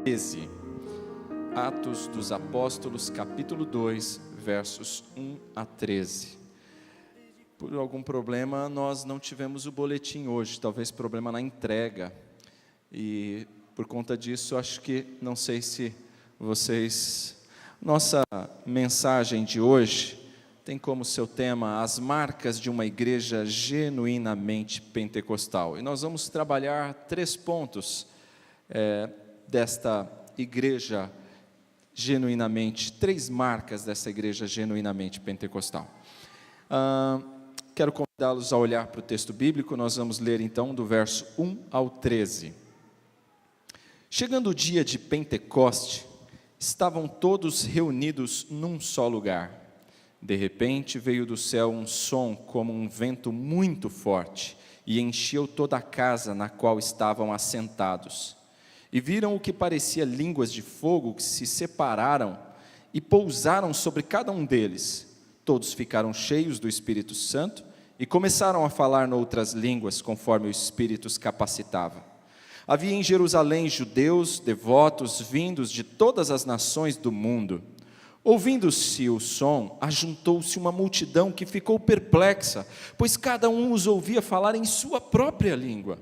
13. Atos dos Apóstolos, capítulo 2, versos 1 a 13. Por algum problema, nós não tivemos o boletim hoje, talvez problema na entrega. E por conta disso, acho que, não sei se vocês... Nossa mensagem de hoje tem como seu tema as marcas de uma igreja genuinamente pentecostal. E nós vamos trabalhar 3 pontos desta igreja genuinamente, 3 marcas dessa igreja genuinamente pentecostal. Quero convidá-los a olhar para o texto bíblico. Nós vamos ler então do verso 1 ao 13. Chegando o dia de Pentecoste, estavam todos reunidos num só lugar. De repente veio do céu um som como um vento muito forte e encheu toda a casa na qual estavam assentados. E viram o que parecia línguas de fogo que se separaram e pousaram sobre cada um deles. Todos ficaram cheios do Espírito Santo e começaram a falar noutras línguas conforme o Espírito os capacitava. Havia em Jerusalém judeus devotos vindos de todas as nações do mundo. Ouvindo-se o som, ajuntou-se uma multidão que ficou perplexa, pois cada um os ouvia falar em sua própria língua.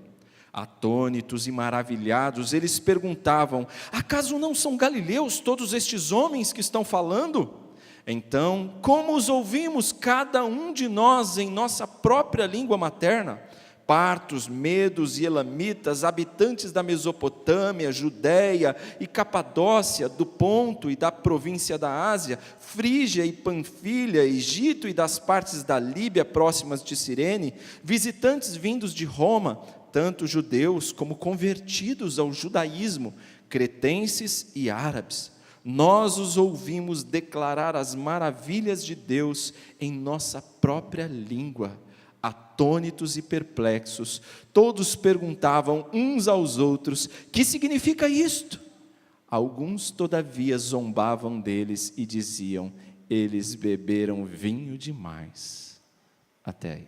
Atônitos e maravilhados, eles perguntavam: acaso não são galileus todos estes homens que estão falando? Então, como os ouvimos cada um de nós em nossa própria língua materna? Partos, medos e elamitas, habitantes da Mesopotâmia, Judéia e Capadócia, do Ponto e da província da Ásia, Frígia e Panfilha, Egito e das partes da Líbia próximas de Cirene, visitantes vindos de Roma, tanto judeus como convertidos ao judaísmo, cretenses e árabes. Nós os ouvimos declarar as maravilhas de Deus em nossa própria língua. Atônitos e perplexos, todos perguntavam uns aos outros: que significa isto? Alguns, todavia, zombavam deles e diziam: eles beberam vinho demais. Até aí.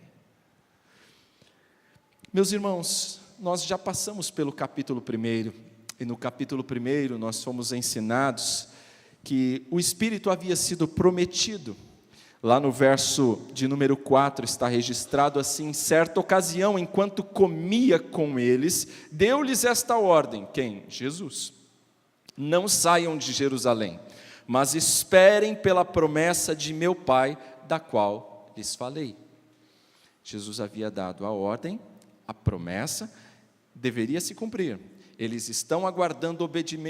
Meus irmãos, nós já passamos pelo capítulo 1, e no capítulo 1 nós fomos ensinados que o Espírito havia sido prometido. Lá no verso de número 4 está registrado assim: certa ocasião, enquanto comia com eles, deu-lhes esta ordem. Quem? Jesus. Não saiam de Jerusalém, mas esperem pela promessa de meu Pai, da qual lhes falei. Jesus havia dado a ordem, a promessa deveria se cumprir. Eles estão aguardando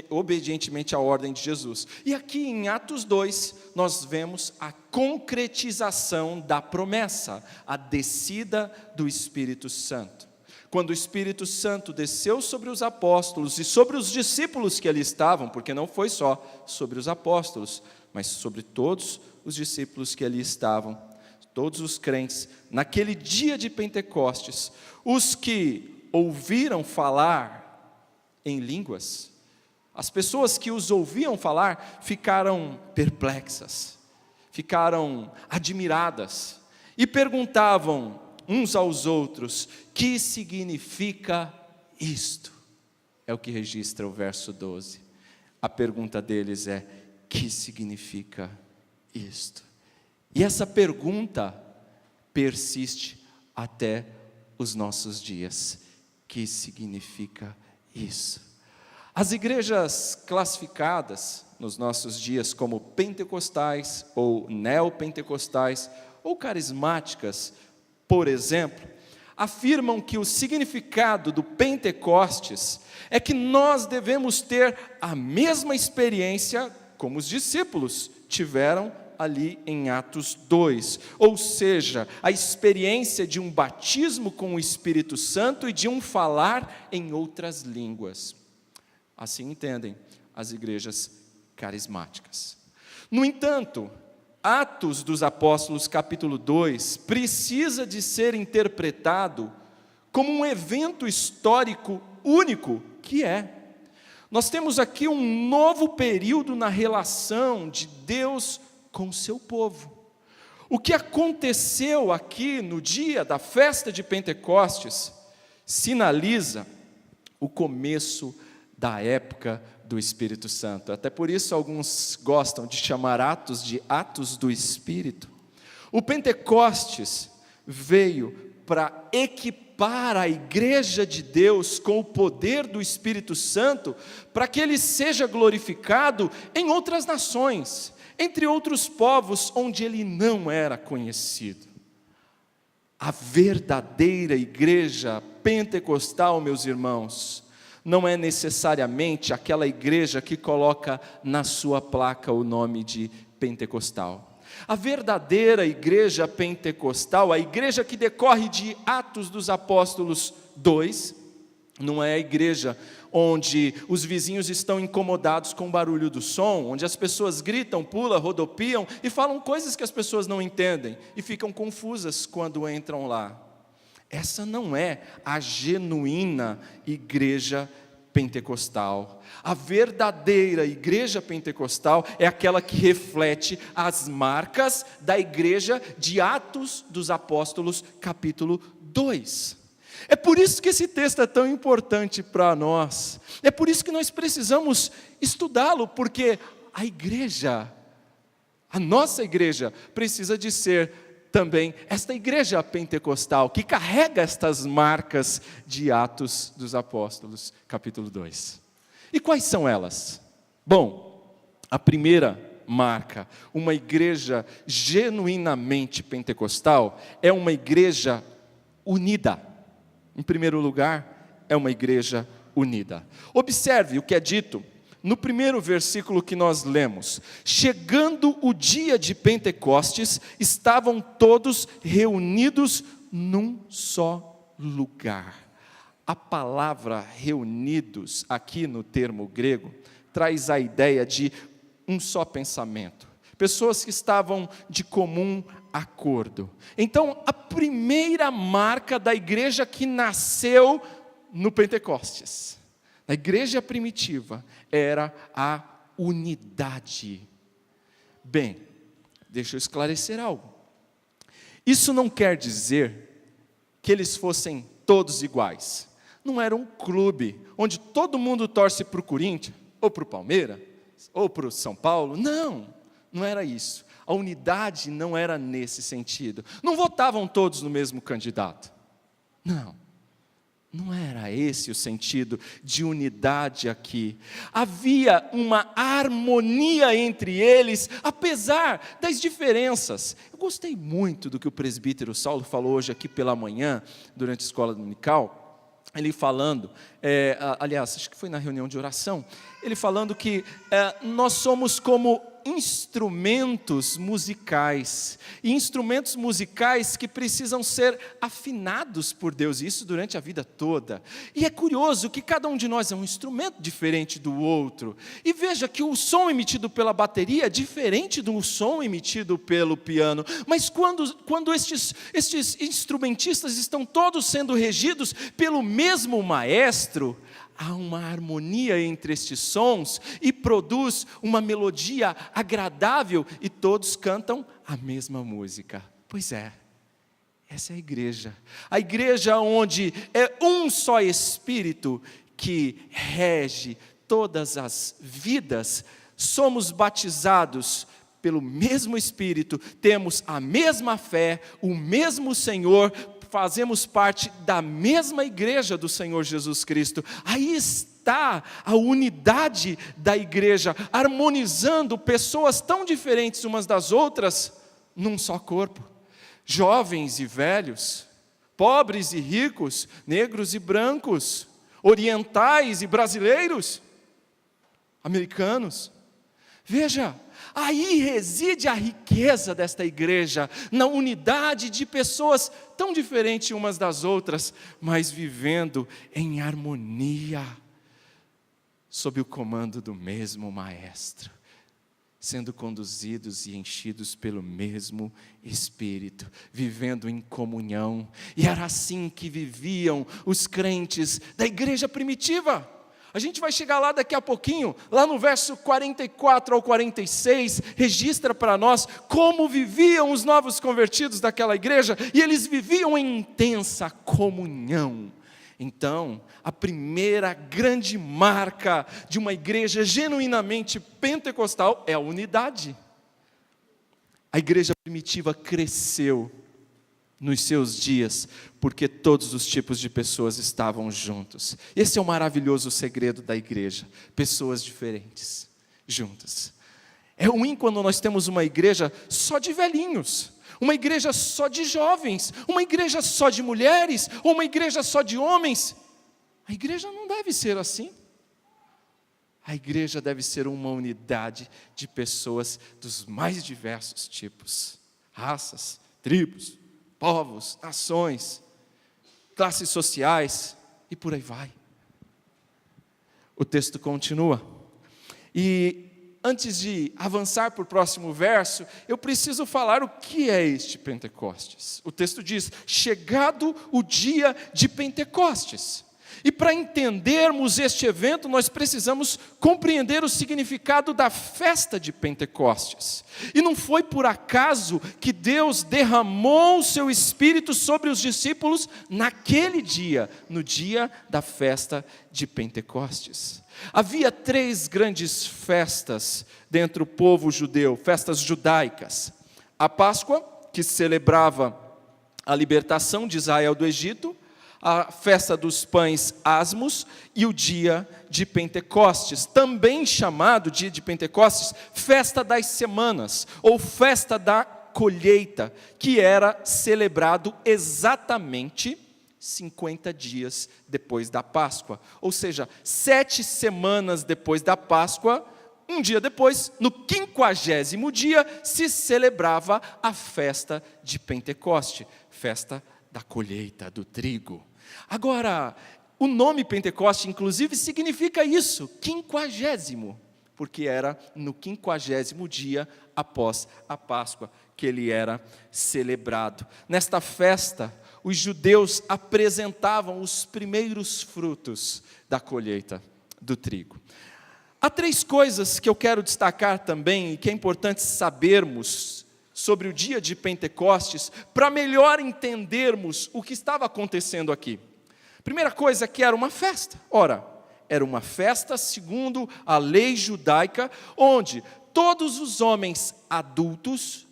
obedientemente a ordem de Jesus. E aqui em Atos 2, nós vemos a concretização da promessa, a descida do Espírito Santo. Quando o Espírito Santo desceu sobre os apóstolos e sobre os discípulos que ali estavam, porque não foi só sobre os apóstolos, mas sobre todos os discípulos que ali estavam, todos os crentes, naquele dia de Pentecostes, os que ouviram falar em línguas, as pessoas que os ouviam falar ficaram perplexas, ficaram admiradas e perguntavam uns aos outros: que significa isto? É o que registra o verso 12. A pergunta deles é: que significa isto? E essa pergunta persiste até os nossos dias. Que significa isso? As igrejas classificadas nos nossos dias como pentecostais ou neopentecostais ou carismáticas, por exemplo, afirmam que o significado do Pentecostes é que nós devemos ter a mesma experiência como os discípulos tiveram ali em Atos 2, ou seja, a experiência de um batismo com o Espírito Santo e de um falar em outras línguas. Assim entendem as igrejas carismáticas. No entanto, Atos dos Apóstolos capítulo 2 precisa de ser interpretado como um evento histórico único que é. Nós temos aqui um novo período na relação de Deus com o seu povo. O que aconteceu aqui no dia da festa de Pentecostes sinaliza o começo da época do Espírito Santo. Até por isso alguns gostam de chamar Atos de Atos do Espírito. O Pentecostes veio para equipar a igreja de Deus com o poder do Espírito Santo, para que ele seja glorificado em outras nações, entre outros povos onde ele não era conhecido. A verdadeira igreja pentecostal, meus irmãos, não é necessariamente aquela igreja que coloca na sua placa o nome de pentecostal. A verdadeira igreja pentecostal, a igreja que decorre de Atos dos Apóstolos 2, não é a igreja onde os vizinhos estão incomodados com o barulho do som, onde as pessoas gritam, pulam, rodopiam e falam coisas que as pessoas não entendem e ficam confusas quando entram lá. Essa não é a genuína igreja pentecostal. A verdadeira igreja pentecostal é aquela que reflete as marcas da igreja de Atos dos Apóstolos, capítulo 2. É por isso que esse texto é tão importante para nós. É por isso que nós precisamos estudá-lo, porque a igreja, a nossa igreja, precisa de ser também esta igreja pentecostal, que carrega estas marcas de Atos dos Apóstolos, capítulo 2. E quais são elas? Bom, a primeira marca, uma igreja genuinamente pentecostal, é uma igreja unida. Em primeiro lugar, é uma igreja unida. Observe o que é dito no primeiro versículo que nós lemos. Chegando o dia de Pentecostes, estavam todos reunidos num só lugar. A palavra reunidos, aqui no termo grego, traz a ideia de um só pensamento. Pessoas que estavam de comum acordo. Então, a primeira marca da igreja que nasceu no Pentecostes, na igreja primitiva, era a unidade. Bem, deixa eu esclarecer algo. Isso não quer dizer que eles fossem todos iguais. Não era um clube onde todo mundo torce para o Corinthians, ou para o Palmeiras, ou para o São Paulo. Não, não era isso. A unidade não era nesse sentido. Não votavam todos no mesmo candidato. Não era esse o sentido de unidade aqui. Havia uma harmonia entre eles, apesar das diferenças. Eu gostei muito do que o presbítero Saulo falou hoje aqui pela manhã, durante a escola dominical. Ele falando, aliás, acho que foi na reunião de oração, ele falando que nós somos como instrumentos musicais, e instrumentos musicais que precisam ser afinados por Deus, e isso durante a vida toda. E é curioso que cada um de nós é um instrumento diferente do outro, e veja que o som emitido pela bateria é diferente do som emitido pelo piano, mas quando estes instrumentistas estão todos sendo regidos pelo mesmo maestro, há uma harmonia entre estes sons e produz uma melodia agradável e todos cantam a mesma música. Pois é, essa é a igreja onde é um só Espírito que rege todas as vidas. Somos batizados pelo mesmo Espírito, temos a mesma fé, o mesmo Senhor, fazemos parte da mesma igreja do Senhor Jesus Cristo. Aí está a unidade da igreja, harmonizando pessoas tão diferentes umas das outras, num só corpo. Jovens e velhos, pobres e ricos, negros e brancos, orientais e brasileiros, americanos. Veja, aí reside a riqueza desta igreja, na unidade de pessoas tão diferentes umas das outras, mas vivendo em harmonia, sob o comando do mesmo Maestro, sendo conduzidos e enchidos pelo mesmo Espírito, vivendo em comunhão. E era assim que viviam os crentes da igreja primitiva. A gente vai chegar lá daqui a pouquinho, lá no verso 44 ao 46, registra para nós como viviam os novos convertidos daquela igreja, e eles viviam em intensa comunhão, Então, a primeira grande marca de uma igreja genuinamente pentecostal é a unidade. A igreja primitiva cresceu nos seus dias, porque todos os tipos de pessoas estavam juntos. Esse é o maravilhoso segredo da igreja, pessoas diferentes, juntas. É ruim quando nós temos uma igreja só de velhinhos, uma igreja só de jovens, uma igreja só de mulheres, ou uma igreja só de homens. A igreja não deve ser assim. A igreja deve ser uma unidade de pessoas dos mais diversos tipos, raças, tribos, povos, nações, classes sociais, e por aí vai. O texto continua. E antes de avançar para o próximo verso, eu preciso falar o que é este Pentecostes. O texto diz: chegado o dia de Pentecostes. E para entendermos este evento, nós precisamos compreender o significado da festa de Pentecostes. E não foi por acaso que Deus derramou o seu Espírito sobre os discípulos naquele dia, no dia da festa de Pentecostes. Havia 3 grandes festas dentro do povo judeu, festas judaicas. A Páscoa, que celebrava a libertação de Israel do Egito, a festa dos pães asmos e o dia de Pentecostes, também chamado dia de Pentecostes, festa das semanas, ou festa da colheita, que era celebrado exatamente 50 dias depois da Páscoa, ou seja, 7 semanas depois da Páscoa, um dia depois, no 50º dia, se celebrava a festa de Pentecoste, festa da colheita do trigo. Agora, o nome Pentecoste, inclusive, significa isso, 50º, porque era no 50º dia após a Páscoa que ele era celebrado. Nesta festa, os judeus apresentavam os primeiros frutos da colheita do trigo. Há 3 coisas que eu quero destacar também, e que é importante sabermos sobre o dia de Pentecostes, para melhor entendermos o que estava acontecendo aqui. Primeira coisa é que era uma festa. Ora, era uma festa segundo a lei judaica, onde todos os homens adultos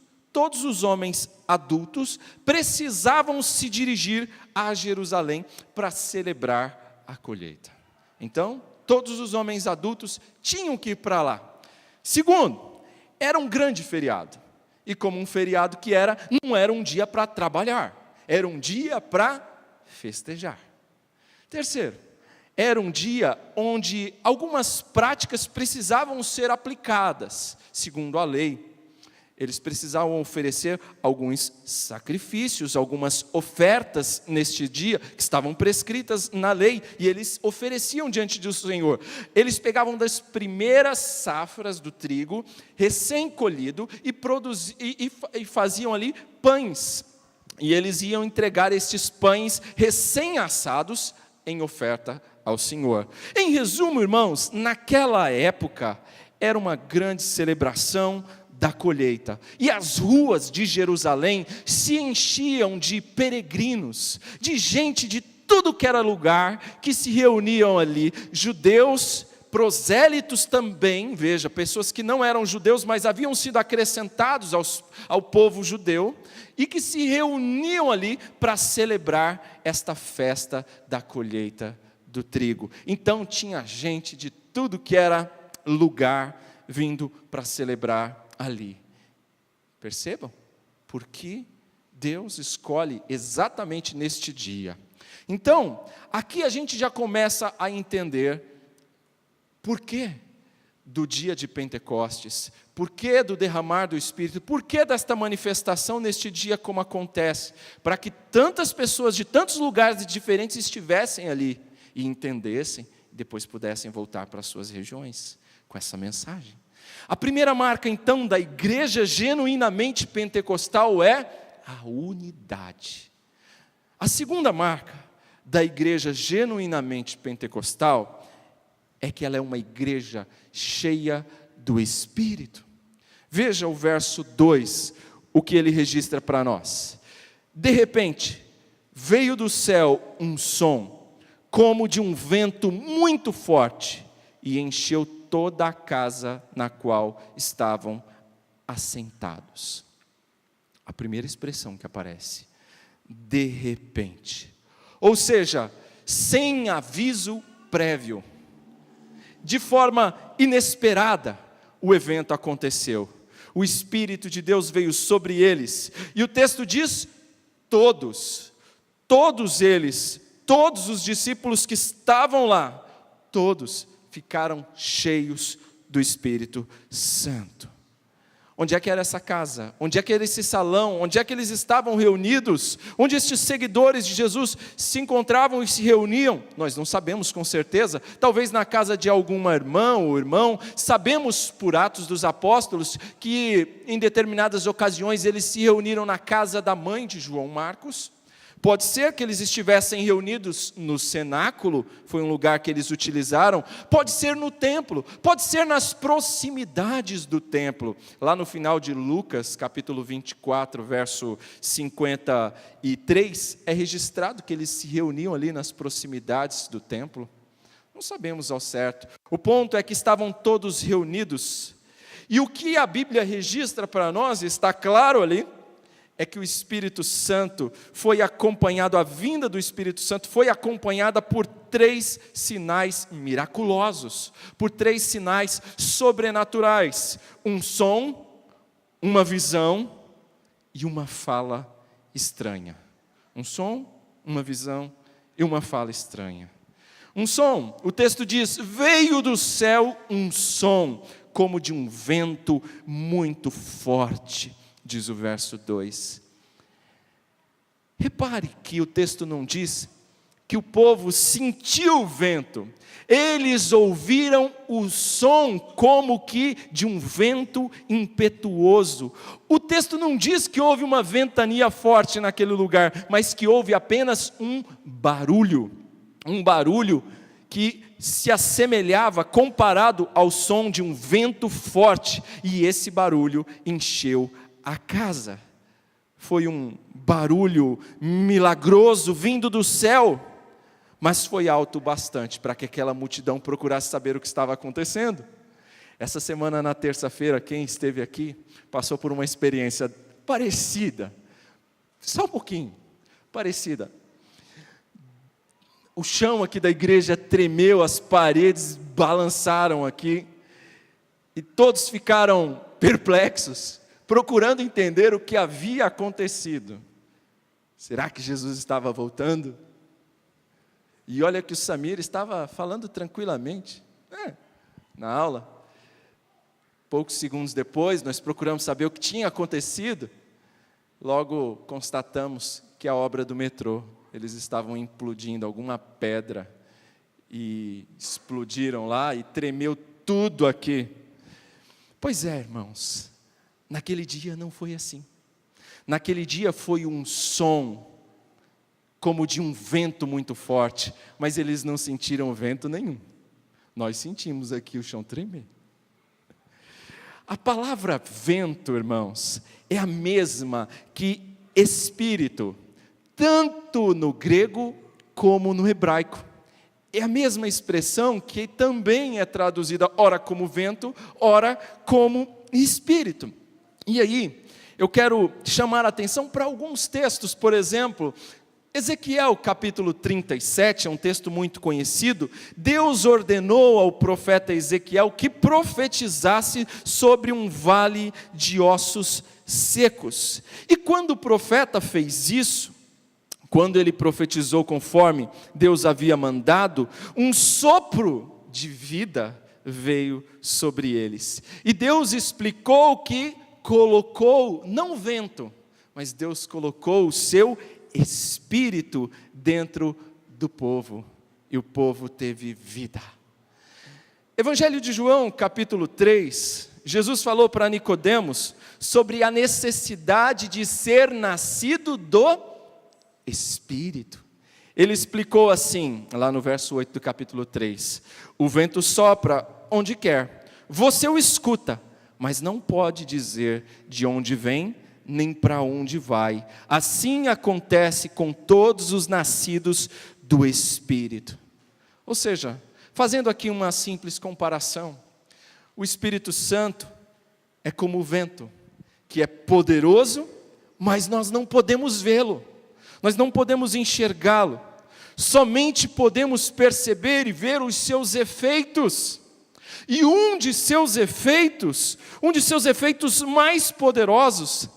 precisavam se dirigir a Jerusalém para celebrar a colheita. Então, todos os homens adultos tinham que ir para lá. Segundo, era um grande feriado. E como um feriado que era, não era um dia para trabalhar, era um dia para festejar. Terceiro, era um dia onde algumas práticas precisavam ser aplicadas, segundo a lei. Eles precisavam oferecer alguns sacrifícios, algumas ofertas neste dia, que estavam prescritas na lei, e eles ofereciam diante do Senhor. Eles pegavam das primeiras safras do trigo, recém-colhido, e faziam ali pães. E eles iam entregar estes pães recém-assados em oferta ao Senhor. Em resumo, irmãos, naquela época, era uma grande celebração da colheita, e as ruas de Jerusalém se enchiam de peregrinos, de gente de tudo que era lugar, que se reuniam ali, judeus, prosélitos também, veja, pessoas que não eram judeus, mas haviam sido acrescentados ao povo judeu, e que se reuniam ali para celebrar esta festa da colheita do trigo. Então tinha gente de tudo que era lugar, vindo para celebrar ali. Percebam? Porque Deus escolhe exatamente neste dia. Então, aqui a gente já começa a entender por que do dia de Pentecostes, por que do derramar do Espírito, por que desta manifestação neste dia como acontece, para que tantas pessoas de tantos lugares diferentes estivessem ali e entendessem, e depois pudessem voltar para suas regiões com essa mensagem. A primeira marca, então, da igreja genuinamente pentecostal é a unidade. A segunda marca da igreja genuinamente pentecostal é que ela é uma igreja cheia do Espírito. Veja o verso 2, o que ele registra para nós. De repente, veio do céu um som, como de um vento muito forte, e encheu toda a casa na qual estavam assentados. A primeira expressão que aparece, de repente. Ou seja, sem aviso prévio, de forma inesperada, o evento aconteceu. O Espírito de Deus veio sobre eles, e o texto diz, todos eles, todos os discípulos que estavam lá, todos ficaram cheios do Espírito Santo. Onde é que era essa casa? Onde é que era esse salão? Onde é que eles estavam reunidos? Onde estes seguidores de Jesus se encontravam e se reuniam? Nós não sabemos com certeza. Talvez na casa de alguma irmã ou irmão. Sabemos por Atos dos Apóstolos que em determinadas ocasiões eles se reuniram na casa da mãe de João Marcos. Pode ser que eles estivessem reunidos no cenáculo, foi um lugar que eles utilizaram. Pode ser no templo, pode ser nas proximidades do templo. Lá no final de Lucas, capítulo 24, verso 53, é registrado que eles se reuniam ali nas proximidades do templo. Não sabemos ao certo. O ponto é que estavam todos reunidos. E o que a Bíblia registra para nós, está claro ali, é que o Espírito Santo foi acompanhado, a vinda do Espírito Santo foi acompanhada por 3 sinais miraculosos, por 3 sinais sobrenaturais: um som, uma visão e uma fala estranha. Um som, uma visão e uma fala estranha. Um som, o texto diz, veio do céu um som, como de um vento muito forte. Diz o verso 2. Repare que o texto não diz que o povo sentiu o vento. Eles ouviram o som como que de um vento impetuoso. O texto não diz que houve uma ventania forte naquele lugar, mas que houve apenas um barulho que se assemelhava, comparado ao som de um vento forte, e esse barulho encheu a casa. Foi um barulho milagroso vindo do céu, mas foi alto bastante para que aquela multidão procurasse saber o que estava acontecendo. Essa semana, na terça-feira, quem esteve aqui, passou por uma experiência parecida, só um pouquinho, parecida. O chão aqui da igreja tremeu, as paredes balançaram aqui, e todos ficaram perplexos, procurando entender o que havia acontecido. Será que Jesus estava voltando? E olha que o Samir estava falando tranquilamente, na aula. Poucos segundos depois, nós procuramos saber o que tinha acontecido. Logo constatamos que a obra do metrô, eles estavam implodindo alguma pedra, e explodiram lá, e tremeu tudo aqui. Pois é, irmãos, naquele dia não foi assim. Naquele dia foi um som, como de um vento muito forte, mas eles não sentiram vento nenhum. Nós sentimos aqui o chão tremer. A palavra vento, irmãos, é a mesma que espírito, tanto no grego como no hebraico. É a mesma expressão que também é traduzida ora como vento, ora como espírito. E aí, eu quero chamar a atenção para alguns textos, por exemplo, Ezequiel capítulo 37, é um texto muito conhecido. Deus ordenou ao profeta Ezequiel que profetizasse sobre um vale de ossos secos. E quando o profeta fez isso, quando ele profetizou conforme Deus havia mandado, um sopro de vida veio sobre eles. E Deus explicou que colocou, não vento, mas Deus colocou o seu Espírito dentro do povo, e o povo teve vida. Evangelho de João, capítulo 3, Jesus falou para Nicodemos sobre a necessidade de ser nascido do Espírito. Ele explicou assim, lá no verso 8 do capítulo 3, o vento sopra onde quer, você o escuta, mas não pode dizer de onde vem, nem para onde vai. Assim acontece com todos os nascidos do Espírito. Ou seja, fazendo aqui uma simples comparação, o Espírito Santo é como o vento, que é poderoso, mas nós não podemos vê-lo, nós não podemos enxergá-lo, somente podemos perceber e ver os seus efeitos. E um de seus efeitos mais poderosos,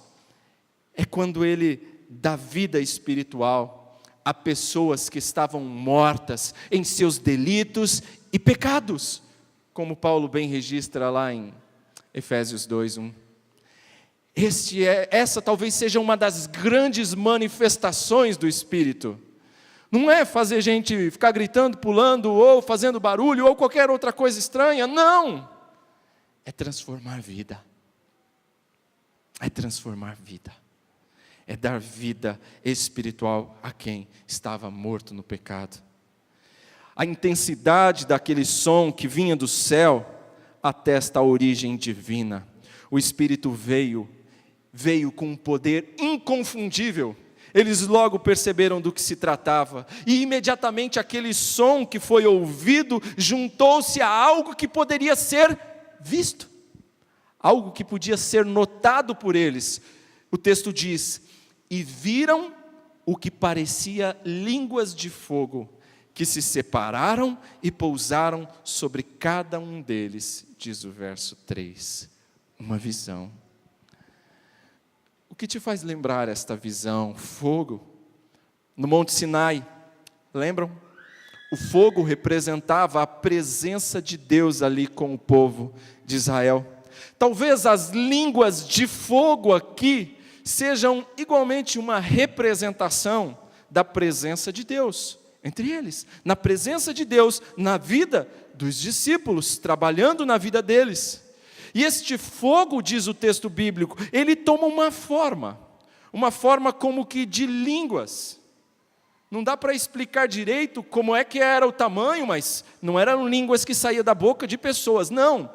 é quando ele dá vida espiritual a pessoas que estavam mortas em seus delitos e pecados, como Paulo bem registra lá em Efésios 2:1. Essa talvez seja uma das grandes manifestações do Espírito. Não é fazer gente ficar gritando, pulando, ou fazendo barulho, ou qualquer outra coisa estranha, não! É transformar vida. É transformar vida. É dar vida espiritual a quem estava morto no pecado. A intensidade daquele som que vinha do céu atesta a origem divina. O Espírito veio com um poder inconfundível. Eles logo perceberam do que se tratava, e imediatamente aquele som que foi ouvido juntou-se a algo que poderia ser visto, algo que podia ser notado por eles. O texto diz: e viram o que parecia línguas de fogo, que se separaram e pousaram sobre cada um deles, diz o verso 3. Uma visão. O que te faz lembrar esta visão? Fogo. No Monte Sinai, lembram? O fogo representava a presença de Deus ali com o povo de Israel. Talvez as línguas de fogo aqui sejam igualmente uma representação da presença de Deus entre eles, na presença de Deus na vida dos discípulos, trabalhando na vida deles. E este fogo, diz o texto bíblico, ele toma uma forma como que de línguas. Não dá para explicar direito como é que era o tamanho, mas não eram línguas que saíam da boca de pessoas, não.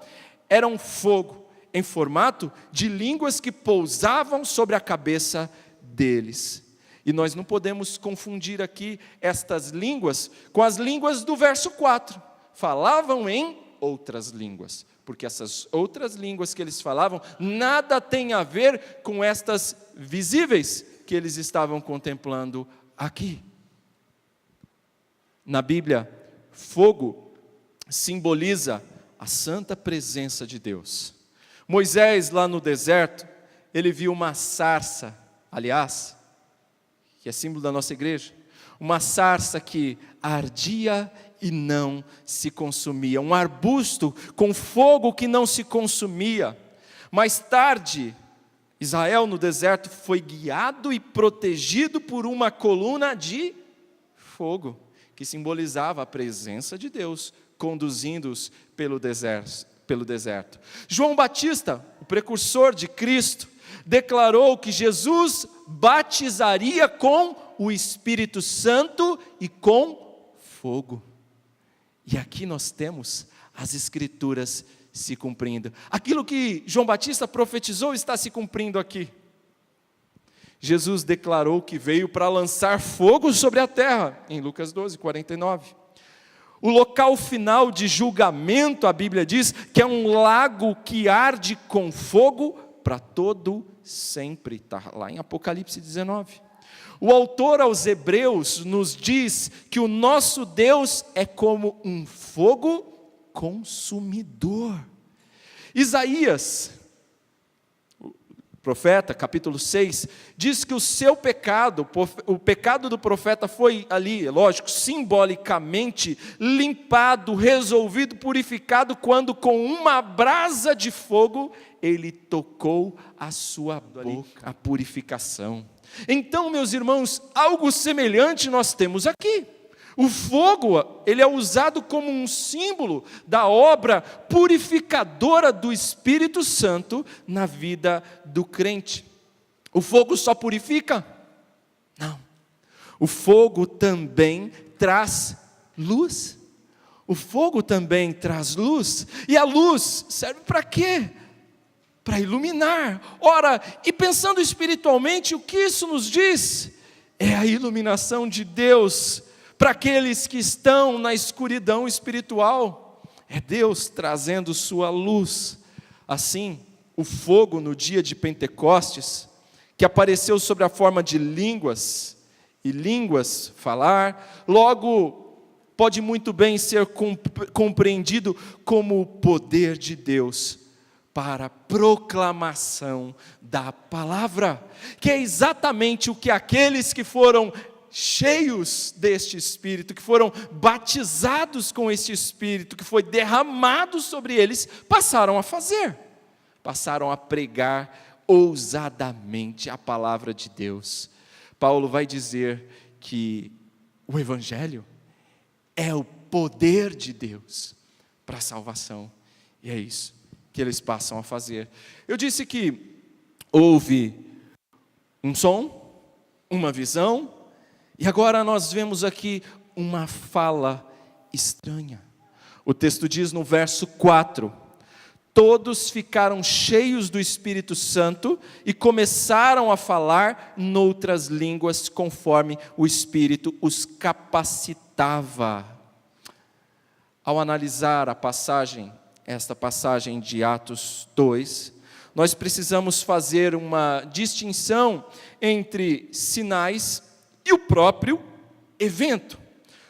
Era um fogo em formato de línguas que pousavam sobre a cabeça deles. E nós não podemos confundir aqui estas línguas com as línguas do verso 4. Falavam em outras línguas, porque essas outras línguas que eles falavam nada tem a ver com estas visíveis que eles estavam contemplando aqui. Na Bíblia, fogo simboliza a santa presença de Deus. Moisés, lá no deserto, ele viu uma sarça, aliás, que é símbolo da nossa igreja, uma sarça que ardia e não se consumia, um arbusto com fogo que não se consumia. Mais tarde, Israel no deserto foi guiado e protegido por uma coluna de fogo, que simbolizava a presença de Deus, conduzindo-os pelo deserto. João Batista, o precursor de Cristo, declarou que Jesus batizaria com o Espírito Santo e com fogo. E aqui nós temos as Escrituras se cumprindo. Aquilo que João Batista profetizou está se cumprindo aqui. Jesus declarou que veio para lançar fogo sobre a terra, em Lucas 12, 49. O local final de julgamento, a Bíblia diz, que é um lago que arde com fogo para todo sempre. Está lá em Apocalipse 19. O autor aos Hebreus nos diz que o nosso Deus é como um fogo consumidor. Isaías, o profeta, capítulo 6, diz que o seu pecado, o pecado do profeta foi ali, lógico, simbolicamente limpado, resolvido, purificado, quando com uma brasa de fogo ele tocou a sua boca, a purificação. Então, meus irmãos, algo semelhante nós temos aqui. O fogo, ele é usado como um símbolo da obra purificadora do Espírito Santo na vida do crente. O fogo só purifica? Não. O fogo também traz luz. O fogo também traz luz. E a luz serve para quê? Para iluminar. Ora, e pensando espiritualmente, o que isso nos diz? É a iluminação de Deus para aqueles que estão na escuridão espiritual. É Deus trazendo sua luz. Assim, o fogo no dia de Pentecostes, que apareceu sobre a forma de línguas, e línguas, falar, logo pode muito bem ser compreendido como o poder de Deus para a proclamação da palavra, que é exatamente o que aqueles que foram cheios deste Espírito, que foram batizados com este Espírito, que foi derramado sobre eles, passaram a fazer, passaram a pregar ousadamente a palavra de Deus. Paulo vai dizer que o Evangelho é o poder de Deus para a salvação, e é isso que eles passam a fazer. Eu disse que houve um som, uma visão, e agora nós vemos aqui uma fala estranha. O texto diz no verso 4, todos ficaram cheios do Espírito Santo e começaram a falar noutras línguas conforme o Espírito os capacitava. Ao analisar a passagem, esta passagem de Atos 2, nós precisamos fazer uma distinção entre sinais e o próprio evento.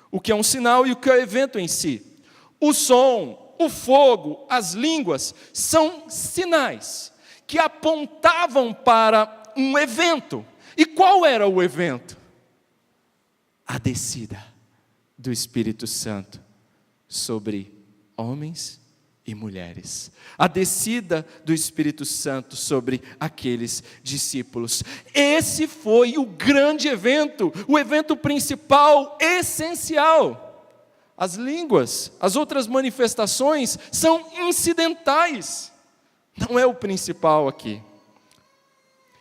O que é um sinal e o que é o evento em si. O som, o fogo, as línguas são sinais que apontavam para um evento. E qual era o evento? A descida do Espírito Santo sobre homens e mulheres. A descida do Espírito Santo sobre aqueles discípulos. Esse foi o grande evento, o evento principal, essencial. As línguas, as outras manifestações são incidentais, não é o principal aqui.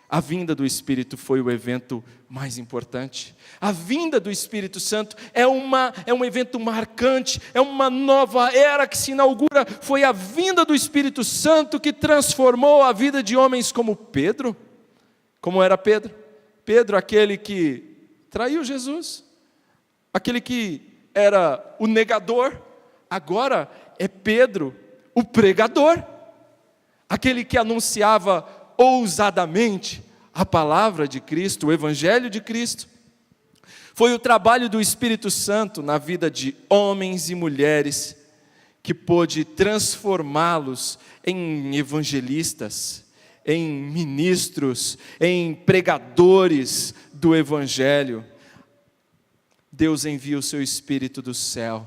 A vinda do Espírito foi o evento mais importante. A vinda do Espírito Santo é um evento marcante, é uma nova era que se inaugura. Foi a vinda do Espírito Santo que transformou a vida de homens como Pedro. Como era Pedro? Pedro, aquele que traiu Jesus, aquele que era o negador, agora é Pedro, o pregador, aquele que anunciava ousadamente a palavra de Cristo, o Evangelho de Cristo. Foi o trabalho do Espírito Santo na vida de homens e mulheres que pôde transformá-los em evangelistas, em ministros, em pregadores do Evangelho. Deus envia o seu Espírito do céu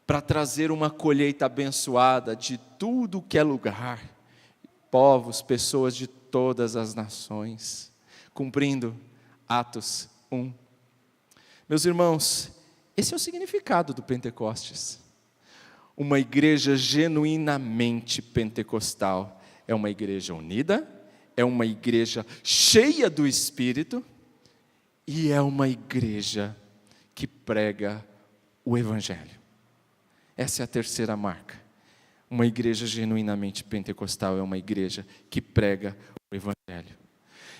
para trazer uma colheita abençoada de tudo que é lugar, povos, pessoas de todas as nações, cumprindo Atos 1. Meus irmãos, esse é o significado do Pentecostes. Uma igreja genuinamente pentecostal é uma igreja unida, é uma igreja cheia do Espírito e é uma igreja que prega o Evangelho. Essa é a terceira marca. Uma igreja genuinamente pentecostal é uma igreja que prega o Evangelho.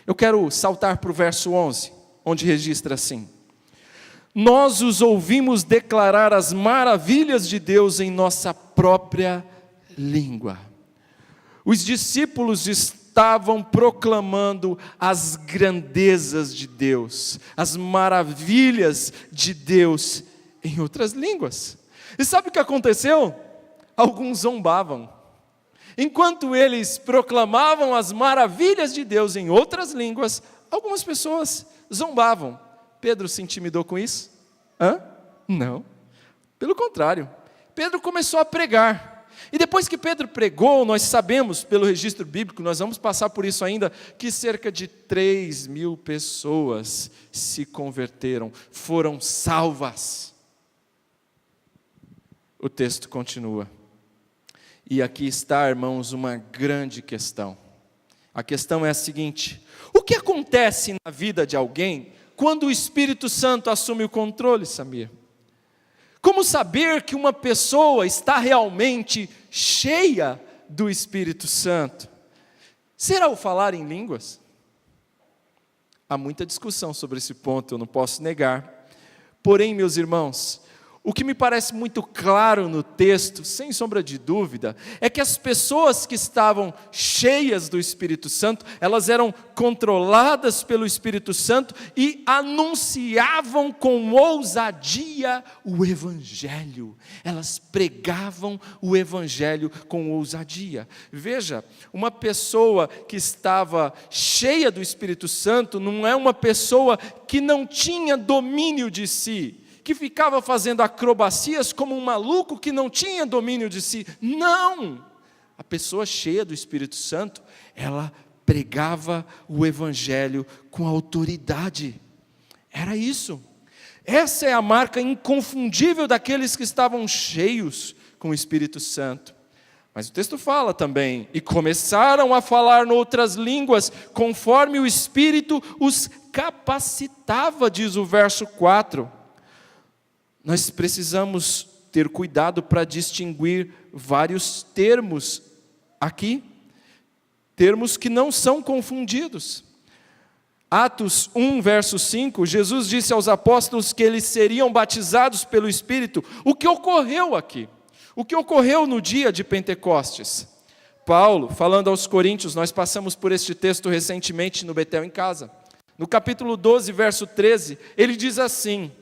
Eu quero saltar para o verso 11, onde registra assim: nós os ouvimos declarar as maravilhas de Deus em nossa própria língua. Os discípulos estavam proclamando as grandezas de Deus, as maravilhas de Deus em outras línguas. E sabe o que aconteceu? Alguns zombavam. Enquanto eles proclamavam as maravilhas de Deus em outras línguas, algumas pessoas zombavam. Pedro se intimidou com isso? Não. Pelo contrário, Pedro começou a pregar. E depois que Pedro pregou, nós sabemos, pelo registro bíblico, nós vamos passar por isso ainda, que cerca de 3.000 pessoas se converteram, foram salvas. O texto continua. E aqui está, irmãos, uma grande questão. A questão é a seguinte: o que acontece na vida de alguém quando o Espírito Santo assume o controle, Samir? Como saber que uma pessoa está realmente cheia do Espírito Santo? Será o falar em línguas? Há muita discussão sobre esse ponto, eu não posso negar. Porém, meus irmãos, o que me parece muito claro no texto, sem sombra de dúvida, é que as pessoas que estavam cheias do Espírito Santo, elas eram controladas pelo Espírito Santo e anunciavam com ousadia o Evangelho. Elas pregavam o Evangelho com ousadia. Veja, uma pessoa que estava cheia do Espírito Santo não é uma pessoa que não tinha domínio de si, que ficava fazendo acrobacias como um maluco que não tinha domínio de si. Não! A pessoa cheia do Espírito Santo, ela pregava o Evangelho com autoridade. Era isso. Essa é a marca inconfundível daqueles que estavam cheios com o Espírito Santo. Mas o texto fala também, e começaram a falar noutras línguas, conforme o Espírito os capacitava, diz o verso 4. Nós precisamos ter cuidado para distinguir vários termos aqui, termos que não são confundidos. Atos 1, verso 5, Jesus disse aos apóstolos que eles seriam batizados pelo Espírito. O que ocorreu aqui? O que ocorreu no dia de Pentecostes? Paulo, falando aos Coríntios, nós passamos por este texto recentemente no Betel em Casa. No capítulo 12, verso 13, ele diz assim: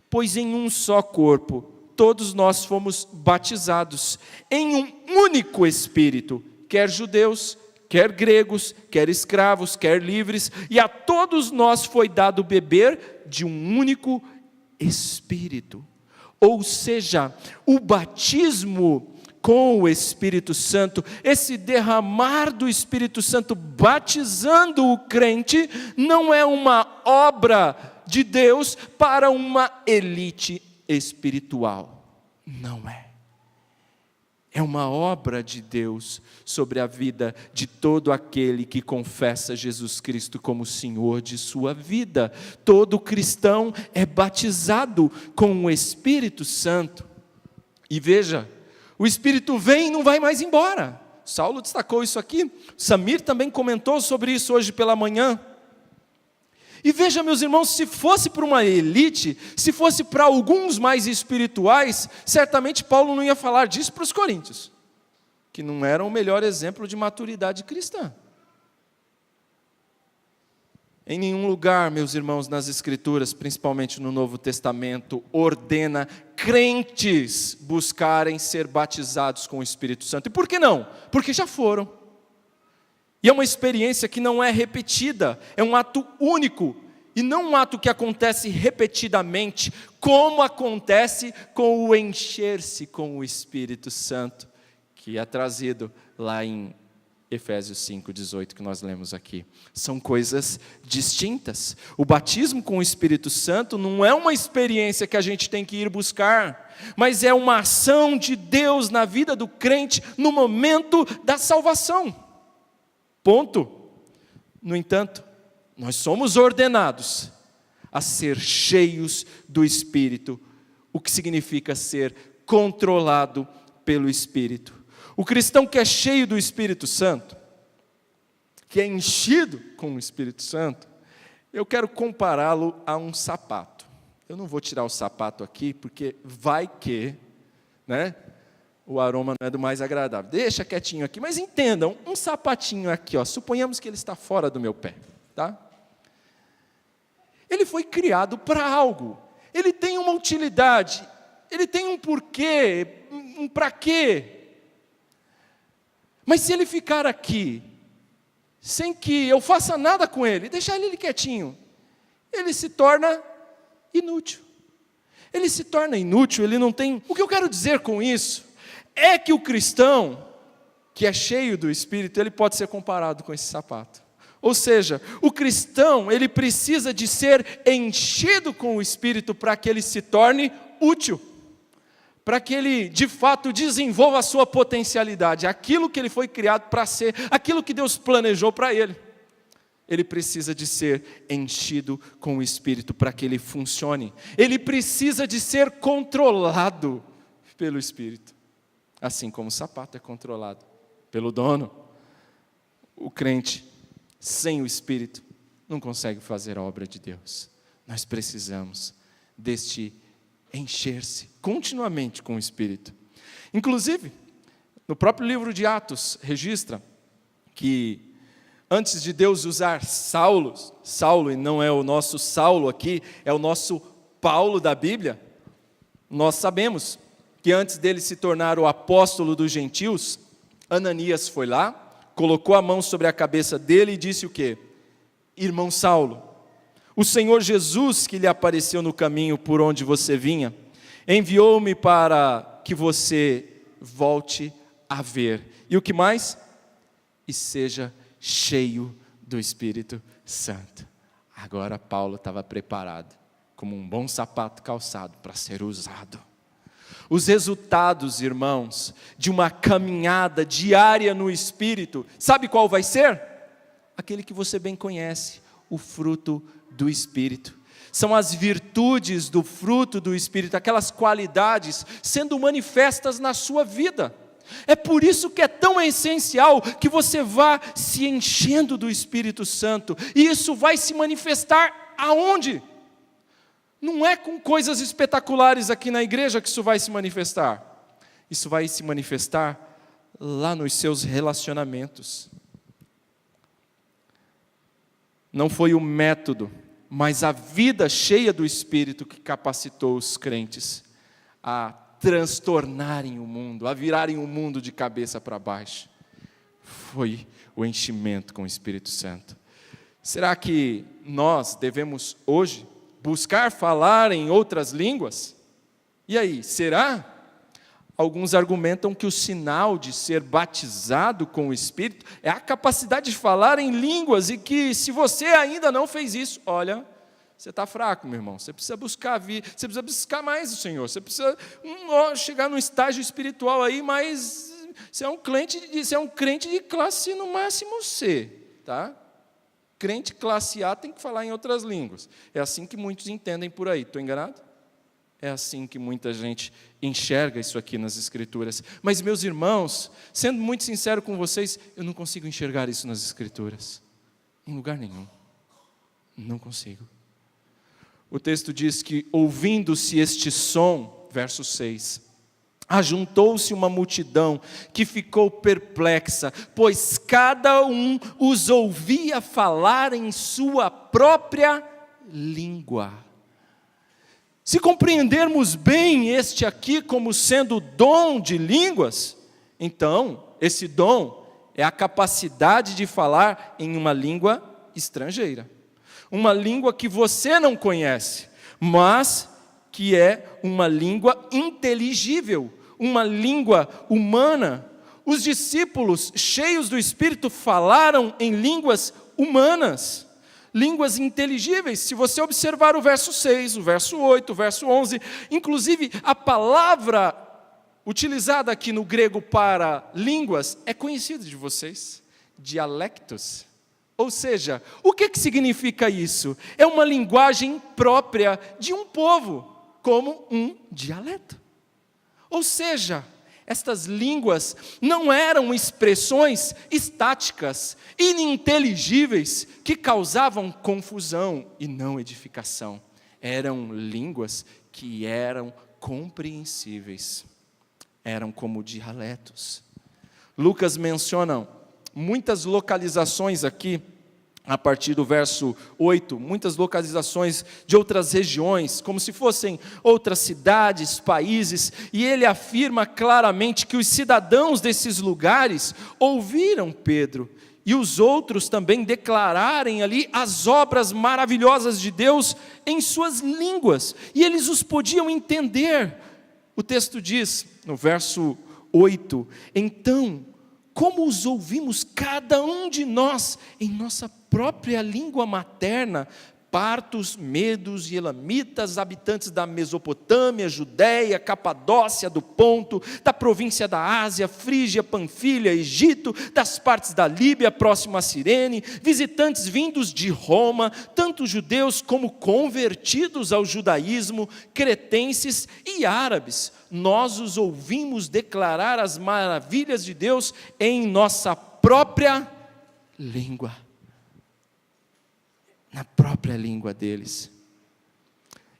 pois em um só corpo, todos nós fomos batizados, em um único Espírito, quer judeus, quer gregos, quer escravos, quer livres, e a todos nós foi dado beber de um único Espírito. Ou seja, o batismo com o Espírito Santo, esse derramar do Espírito Santo batizando o crente, não é uma obra de Deus para uma elite espiritual. Não é. É uma obra de Deus sobre a vida de todo aquele que confessa Jesus Cristo como Senhor de sua vida. Todo cristão é batizado com o Espírito Santo. E veja, o Espírito vem e não vai mais embora. Saulo destacou isso aqui. Samir também comentou sobre isso hoje pela manhã. E veja, meus irmãos, se fosse para uma elite, se fosse para alguns mais espirituais, certamente Paulo não ia falar disso para os coríntios, que não eram o melhor exemplo de maturidade cristã. Em nenhum lugar, meus irmãos, nas Escrituras, principalmente no Novo Testamento, ordena crentes buscarem ser batizados com o Espírito Santo. E por que não? Porque já foram. E é uma experiência que não é repetida, é um ato único, e não um ato que acontece repetidamente, como acontece com o encher-se com o Espírito Santo, que é trazido lá em Efésios 5:18, que nós lemos aqui. São coisas distintas. O batismo com o Espírito Santo não é uma experiência que a gente tem que ir buscar, mas é uma ação de Deus na vida do crente no momento da salvação. Ponto. No entanto, nós somos ordenados a ser cheios do Espírito, o que significa ser controlado pelo Espírito. O cristão que é cheio do Espírito Santo, que é enchido com o Espírito Santo, eu quero compará-lo a um sapato. Eu não vou tirar o sapato aqui, porque vai que, né? O aroma não é do mais agradável. Deixa quietinho aqui, mas entendam, um sapatinho aqui, ó, suponhamos que ele está fora do meu pé, tá? Ele foi criado para algo, ele tem uma utilidade, ele tem um porquê, um para quê. Mas se ele ficar aqui, sem que eu faça nada com ele, deixar ele quietinho, ele se torna inútil. Ele se torna inútil, ele não tem... O que eu quero dizer com isso é que o cristão que é cheio do Espírito, ele pode ser comparado com esse sapato. Ou seja, o cristão, ele precisa de ser enchido com o Espírito para que ele se torne útil, para que ele, de fato, desenvolva a sua potencialidade, aquilo que ele foi criado para ser, aquilo que Deus planejou para ele. Ele precisa de ser enchido com o Espírito para que ele funcione. Ele precisa de ser controlado pelo Espírito. Assim como o sapato é controlado pelo dono, o crente, sem o Espírito, não consegue fazer a obra de Deus. Nós precisamos deste encher-se continuamente com o Espírito. Inclusive, no próprio livro de Atos, registra que antes de Deus usar Saulo, e não é o nosso Saulo aqui, é o nosso Paulo da Bíblia, nós sabemos que antes dele se tornar o apóstolo dos gentios, Ananias foi lá, colocou a mão sobre a cabeça dele e disse o quê? Irmão Saulo, o Senhor Jesus que lhe apareceu no caminho por onde você vinha, enviou-me para que você volte a ver. E o que mais? E seja cheio do Espírito Santo. Agora Paulo estava preparado, como um bom sapato calçado para ser usado. Os resultados, irmãos, de uma caminhada diária no Espírito, sabe qual vai ser? Aquele que você bem conhece, o fruto do Espírito. São as virtudes do fruto do Espírito, aquelas qualidades sendo manifestas na sua vida. É por isso que é tão essencial que você vá se enchendo do Espírito Santo, e isso vai se manifestar aonde? Não é com coisas espetaculares aqui na igreja que isso vai se manifestar. Isso vai se manifestar lá nos seus relacionamentos. Não foi o método, mas a vida cheia do Espírito que capacitou os crentes a transtornarem o mundo, a virarem o mundo de cabeça para baixo. Foi o enchimento com o Espírito Santo. Será que nós devemos hoje buscar falar em outras línguas? E aí, será? Alguns argumentam que o sinal de ser batizado com o Espírito é a capacidade de falar em línguas, e que se você ainda não fez isso, olha, você está fraco, meu irmão, você precisa buscar você precisa buscar mais o Senhor, você precisa chegar num estágio espiritual aí, mas você é um crente de classe no máximo C, tá? Crente classe A tem que falar em outras línguas. É assim que muitos entendem por aí. Estou enganado? É assim que muita gente enxerga isso aqui nas Escrituras. Mas, meus irmãos, sendo muito sincero com vocês, eu não consigo enxergar isso nas Escrituras. Em lugar nenhum. Não consigo. O texto diz que, ouvindo-se este som, verso 6, ajuntou-se uma multidão que ficou perplexa, pois cada um os ouvia falar em sua própria língua. Se compreendermos bem este aqui como sendo o dom de línguas, então, esse dom é a capacidade de falar em uma língua estrangeira. Uma língua que você não conhece, mas que é uma língua inteligível, uma língua humana. Os discípulos, cheios do Espírito, falaram em línguas humanas, línguas inteligíveis. Se você observar o verso 6, o verso 8, o verso 11, inclusive a palavra utilizada aqui no grego para línguas é conhecida de vocês, dialectos. Ou seja, o que significa isso? É uma linguagem própria de um povo, como um dialeto. Ou seja, estas línguas não eram expressões estáticas, ininteligíveis, que causavam confusão e não edificação. Eram línguas que eram compreensíveis. Eram como dialetos. Lucas menciona muitas localizações aqui, a partir do verso 8, muitas localizações de outras regiões, como se fossem outras cidades, países, e ele afirma claramente que os cidadãos desses lugares ouviram Pedro, e os outros também declararem ali as obras maravilhosas de Deus em suas línguas, e eles os podiam entender. O texto diz, no verso 8, então, como os ouvimos cada um de nós em nossa própria língua materna, partos, medos e elamitas, habitantes da Mesopotâmia, Judéia, Capadócia, do Ponto, da província da Ásia, Frígia, Panfilha, Egito, das partes da Líbia, próximo a Cirene, visitantes vindos de Roma, tanto judeus como convertidos ao judaísmo, cretenses e árabes, nós os ouvimos declarar as maravilhas de Deus em nossa própria língua. Na própria língua deles.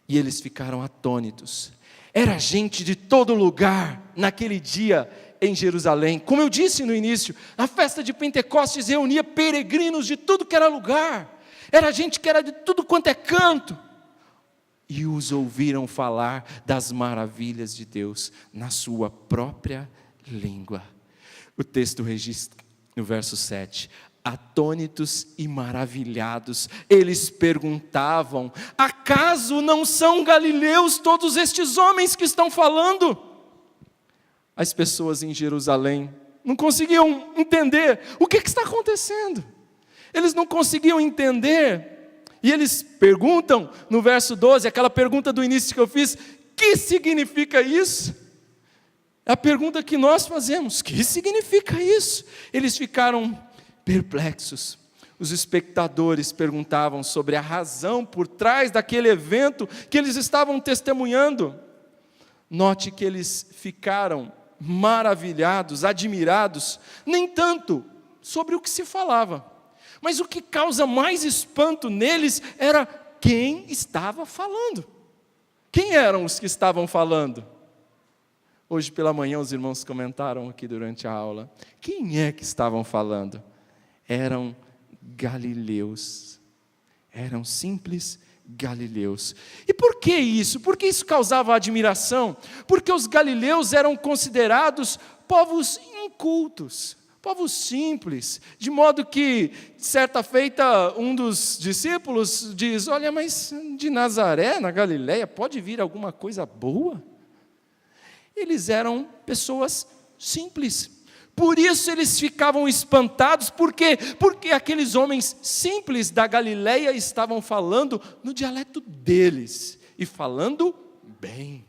E eles ficaram atônitos. Era gente de todo lugar naquele dia em Jerusalém. Como eu disse no início, a festa de Pentecostes reunia peregrinos de tudo que era lugar. Era gente que era de tudo quanto é canto. E os ouviram falar das maravilhas de Deus na sua própria língua. O texto registra no verso 7. Atônitos e maravilhados, eles perguntavam: acaso não são galileus todos estes homens que estão falando? As pessoas em Jerusalém não conseguiam entender o que está acontecendo. Eles não conseguiam entender. E eles perguntam no verso 12, aquela pergunta do início que eu fiz: que significa isso? É a pergunta que nós fazemos: que significa isso? Eles ficaram perplexos. Os espectadores perguntavam sobre a razão por trás daquele evento que eles estavam testemunhando. Note que eles ficaram maravilhados, admirados, nem tanto sobre o que se falava, mas o que causa mais espanto neles era quem estava falando. Quem eram os que estavam falando? Hoje pela manhã os irmãos comentaram aqui durante a aula. Quem é que estavam falando? Eram galileus, eram simples galileus. E por que isso? Por que isso causava admiração? Porque os galileus eram considerados povos incultos, povos simples, de modo que, certa feita, um dos discípulos diz: olha, mas de Nazaré, na Galileia, pode vir alguma coisa boa? Eles eram pessoas simples. Por isso eles ficavam espantados. Por quê? Porque aqueles homens simples da Galileia estavam falando no dialeto deles, e falando bem.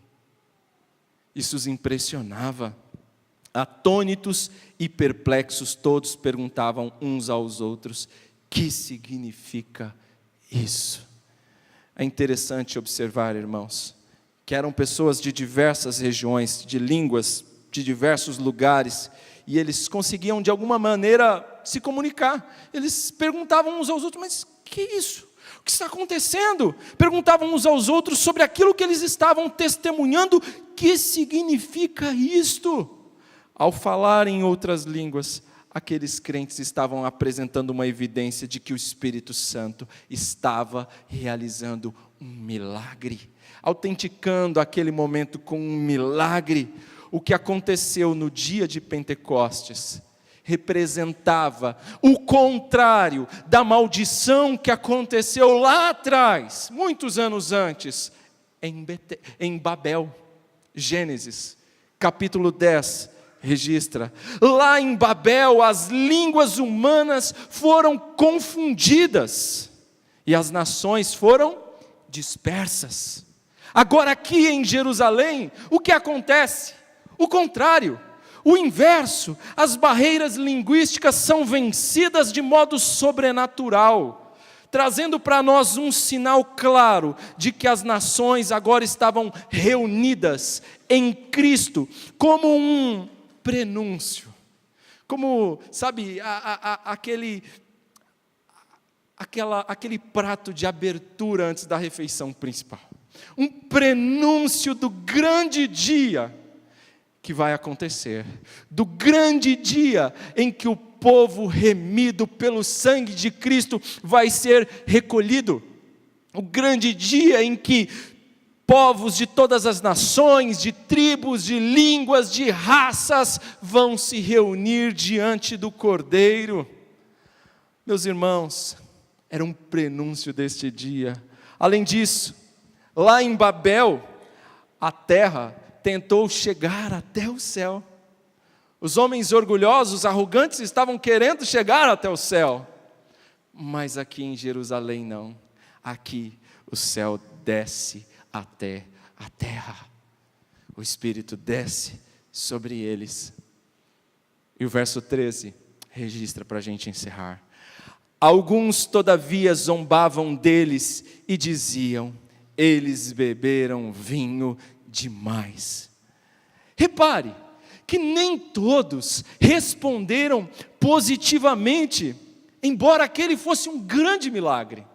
Isso os impressionava. Atônitos e perplexos, todos perguntavam uns aos outros: que significa isso? É interessante observar, irmãos, que eram pessoas de diversas regiões, de línguas, de diversos lugares, e eles conseguiam de alguma maneira se comunicar. Eles perguntavam uns aos outros: mas que é isso? O que está acontecendo? Perguntavam uns aos outros sobre aquilo que eles estavam testemunhando. Que significa isto? Ao falar em outras línguas, aqueles crentes estavam apresentando uma evidência de que o Espírito Santo estava realizando um milagre, autenticando aquele momento com um milagre. O que aconteceu no dia de Pentecostes representava o contrário da maldição que aconteceu lá atrás, muitos anos antes, em Babel. Gênesis, capítulo 10, registra: lá em Babel as línguas humanas foram confundidas e as nações foram dispersas. Agora aqui em Jerusalém, o que acontece? O contrário, o inverso. As barreiras linguísticas são vencidas de modo sobrenatural, trazendo para nós um sinal claro de que as nações agora estavam reunidas em Cristo, como um prenúncio, como, sabe, aquele prato de abertura antes da refeição principal, um prenúncio do grande dia que vai acontecer, do grande dia em que o povo remido pelo sangue de Cristo vai ser recolhido, o grande dia em que povos de todas as nações, de tribos, de línguas, de raças vão se reunir diante do Cordeiro. Meus irmãos, era um prenúncio deste dia. Além disso, lá em Babel, a terra tentou chegar até o céu. Os homens orgulhosos, arrogantes, estavam querendo chegar até o céu. Mas aqui em Jerusalém não. Aqui o céu desce até a terra. O Espírito desce sobre eles. E o verso 13 registra para a gente encerrar. Alguns, todavia, zombavam deles e diziam: eles beberam vinho demais. Repare que nem todos responderam positivamente, embora aquele fosse um grande milagre,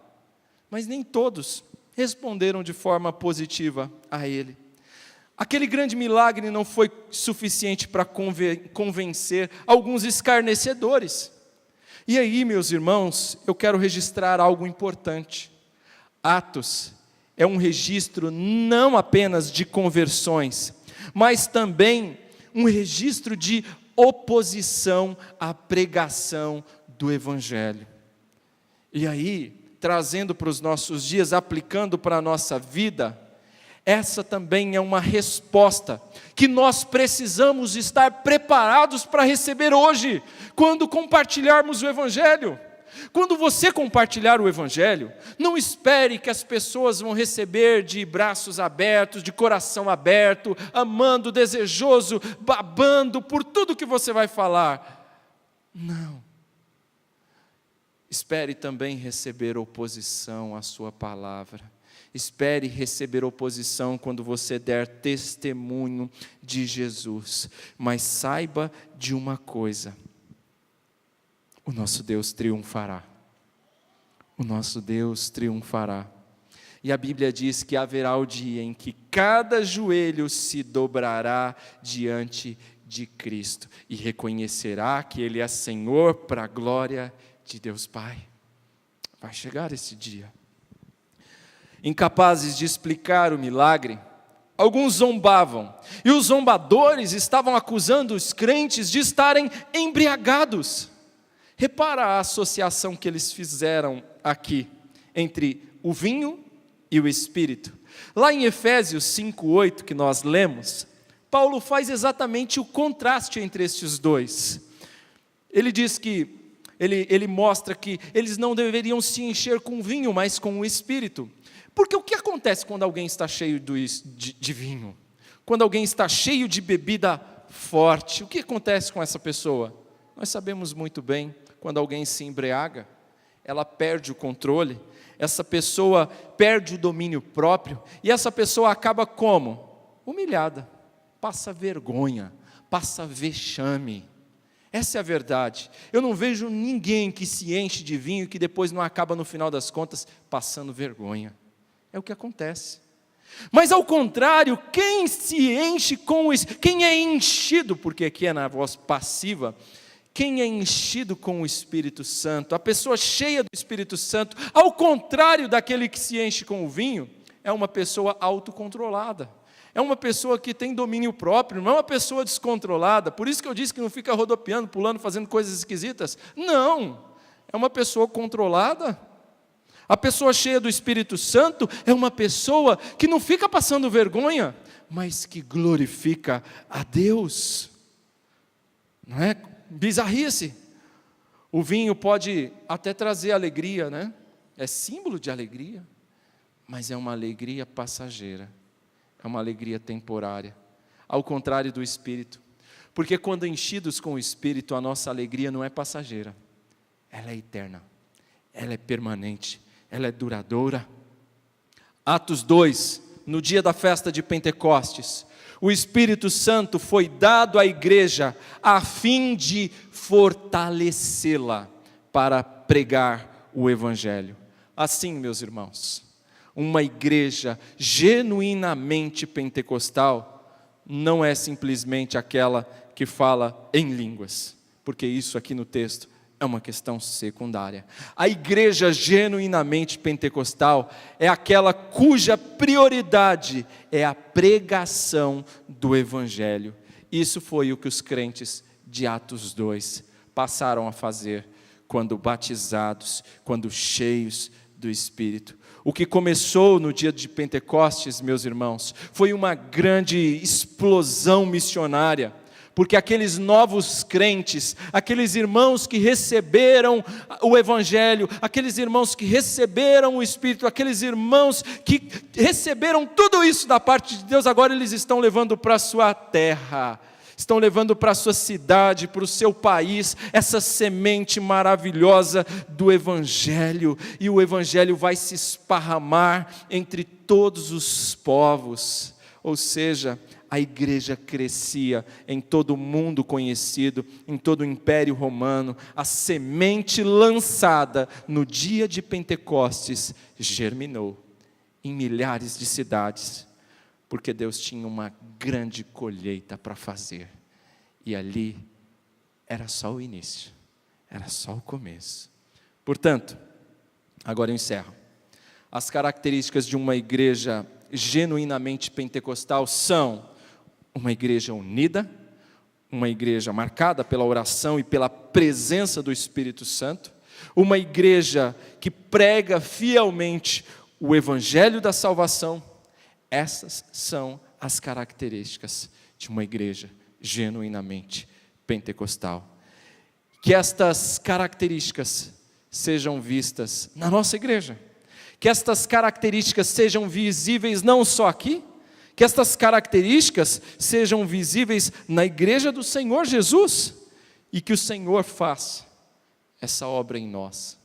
mas nem todos responderam de forma positiva a ele. Aquele grande milagre não foi suficiente para convencer alguns escarnecedores. E aí, meus irmãos, eu quero registrar algo importante. Atos é um registro não apenas de conversões, mas também um registro de oposição à pregação do Evangelho. E aí, trazendo para os nossos dias, aplicando para a nossa vida, essa também é uma resposta que nós precisamos estar preparados para receber hoje, quando compartilharmos o Evangelho. Quando você compartilhar o Evangelho, não espere que as pessoas vão receber de braços abertos, de coração aberto, amando, desejoso, babando por tudo que você vai falar. Não. Espere também receber oposição à sua palavra. Espere receber oposição quando você der testemunho de Jesus. Mas saiba de uma coisa: o nosso Deus triunfará. O nosso Deus triunfará. E a Bíblia diz que haverá o dia em que cada joelho se dobrará diante de Cristo e reconhecerá que Ele é Senhor para a glória de Deus Pai. Vai chegar esse dia. Incapazes de explicar o milagre, alguns zombavam, e os zombadores estavam acusando os crentes de estarem embriagados. Repara a associação que eles fizeram aqui, entre o vinho e o Espírito. Lá em Efésios 5:8, que nós lemos, Paulo faz exatamente o contraste entre estes dois. Ele diz que, ele mostra que eles não deveriam se encher com vinho, mas com o Espírito. Porque o que acontece quando alguém está cheio de vinho? Quando alguém está cheio de bebida forte, o que acontece com essa pessoa? Nós sabemos muito bem, quando alguém se embriaga, ela perde o controle, essa pessoa perde o domínio próprio, e essa pessoa acaba como? Humilhada, passa vergonha, passa vexame. Essa é a verdade. Eu não vejo ninguém que se enche de vinho e que depois não acaba, no final das contas, passando vergonha. É o que acontece. Mas ao contrário, quem se enche quem é enchido, porque aqui é na voz passiva, quem é enchido com o Espírito Santo, a pessoa cheia do Espírito Santo, ao contrário daquele que se enche com o vinho, é uma pessoa autocontrolada. É uma pessoa que tem domínio próprio, não é uma pessoa descontrolada. Por isso que eu disse que não fica rodopiando, pulando, fazendo coisas esquisitas. Não, é uma pessoa controlada. A pessoa cheia do Espírito Santo é uma pessoa que não fica passando vergonha, mas que glorifica a Deus. Não é bizarrice. O vinho pode até trazer alegria, né? É símbolo de alegria, mas é uma alegria passageira, é uma alegria temporária, ao contrário do Espírito. Porque quando enchidos com o Espírito, a nossa alegria não é passageira, ela é eterna, ela é permanente, ela é duradoura. Atos 2, no dia da festa de Pentecostes, o Espírito Santo foi dado à igreja a fim de fortalecê-la para pregar o Evangelho. Assim, meus irmãos, uma igreja genuinamente pentecostal não é simplesmente aquela que fala em línguas, porque isso aqui no texto é uma questão secundária. A igreja genuinamente pentecostal é aquela cuja prioridade é a pregação do Evangelho. Isso foi o que os crentes de Atos 2 passaram a fazer quando batizados, quando cheios do Espírito. O que começou no dia de Pentecostes, meus irmãos, foi uma grande explosão missionária. Porque aqueles novos crentes, aqueles irmãos que receberam o Evangelho, aqueles irmãos que receberam o Espírito, aqueles irmãos que receberam tudo isso da parte de Deus, agora eles estão levando para a sua terra, estão levando para a sua cidade, para o seu país, essa semente maravilhosa do Evangelho, e o Evangelho vai se esparramar entre todos os povos, ou seja, a igreja crescia em todo o mundo conhecido, em todo o Império Romano. A semente lançada no dia de Pentecostes germinou em milhares de cidades, porque Deus tinha uma grande colheita para fazer. E ali era só o início, era só o começo. Portanto, agora eu encerro. As características de uma igreja genuinamente pentecostal são uma igreja unida, uma igreja marcada pela oração e pela presença do Espírito Santo, uma igreja que prega fielmente o evangelho da salvação. Essas são as características de uma igreja genuinamente pentecostal. Que estas características sejam vistas na nossa igreja, que estas características sejam visíveis não só aqui, que estas características sejam visíveis na igreja do Senhor Jesus, e que o Senhor faça essa obra em nós,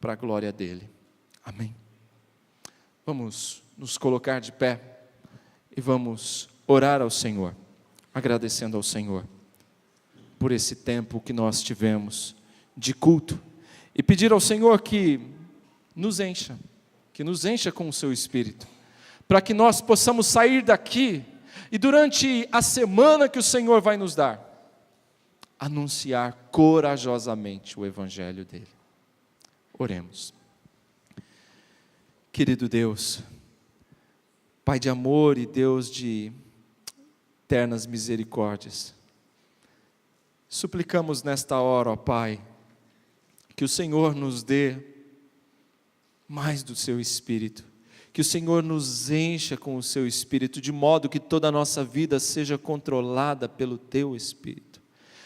para a glória dEle. Amém. Vamos nos colocar de pé e vamos orar ao Senhor, agradecendo ao Senhor por esse tempo que nós tivemos de culto, e pedir ao Senhor que nos encha com o seu Espírito, para que nós possamos sair daqui e durante a semana que o Senhor vai nos dar, anunciar corajosamente o Evangelho dEle. Oremos. Querido Deus, Pai de amor e Deus de eternas misericórdias, suplicamos nesta hora, ó Pai, que o Senhor nos dê mais do seu Espírito, que o Senhor nos encha com o seu Espírito, de modo que toda a nossa vida seja controlada pelo teu Espírito,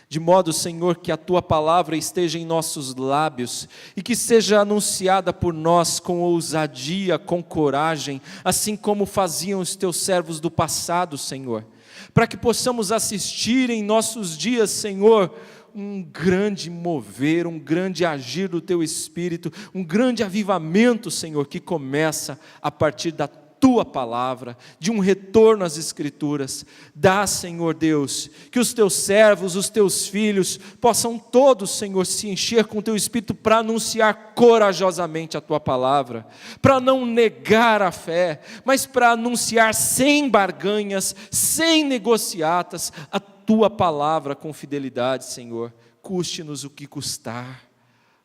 de modo, Senhor, que a tua palavra esteja em nossos lábios, e que seja anunciada por nós com ousadia, com coragem, assim como faziam os teus servos do passado, Senhor, para que possamos assistir em nossos dias, Senhor, um grande mover, um grande agir do Teu Espírito, um grande avivamento, Senhor, que começa a partir da Tua palavra, de um retorno às Escrituras. Dá, Senhor Deus, que os Teus servos, os Teus filhos, possam todos, Senhor, se encher com o Teu Espírito para anunciar corajosamente a Tua palavra, para não negar a fé, mas para anunciar sem barganhas, sem negociatas, a Tua palavra com fidelidade, Senhor, custe-nos o que custar.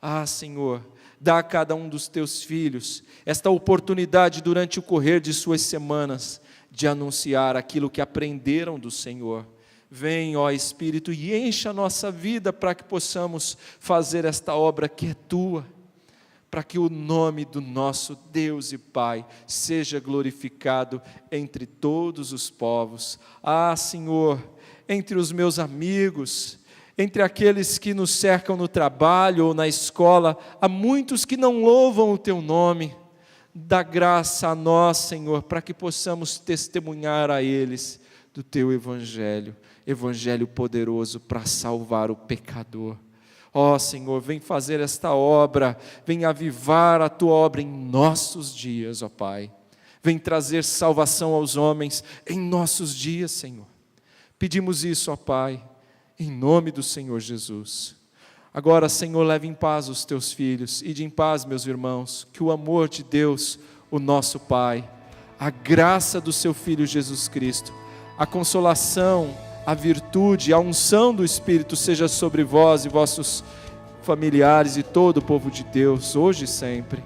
Ah, Senhor, dá a cada um dos Teus filhos esta oportunidade durante o correr de suas semanas, de anunciar aquilo que aprenderam do Senhor. Vem, ó Espírito, e encha a nossa vida para que possamos fazer esta obra que é Tua, para que o nome do nosso Deus e Pai seja glorificado entre todos os povos. Ah, Senhor, entre os meus amigos, entre aqueles que nos cercam no trabalho ou na escola, há muitos que não louvam o Teu nome. Dá graça a nós, Senhor, para que possamos testemunhar a eles do Teu Evangelho, Evangelho poderoso para salvar o pecador. Ó Senhor, vem fazer esta obra, vem avivar a Tua obra em nossos dias, ó Pai. Vem trazer salvação aos homens em nossos dias, Senhor. Pedimos isso, ó Pai, em nome do Senhor Jesus. Agora, Senhor, leve em paz os Teus filhos, ide em paz, meus irmãos, que o amor de Deus, o nosso Pai, a graça do Seu Filho Jesus Cristo, a consolação, a virtude, a unção do Espírito seja sobre vós e vossos familiares e todo o povo de Deus, hoje e sempre.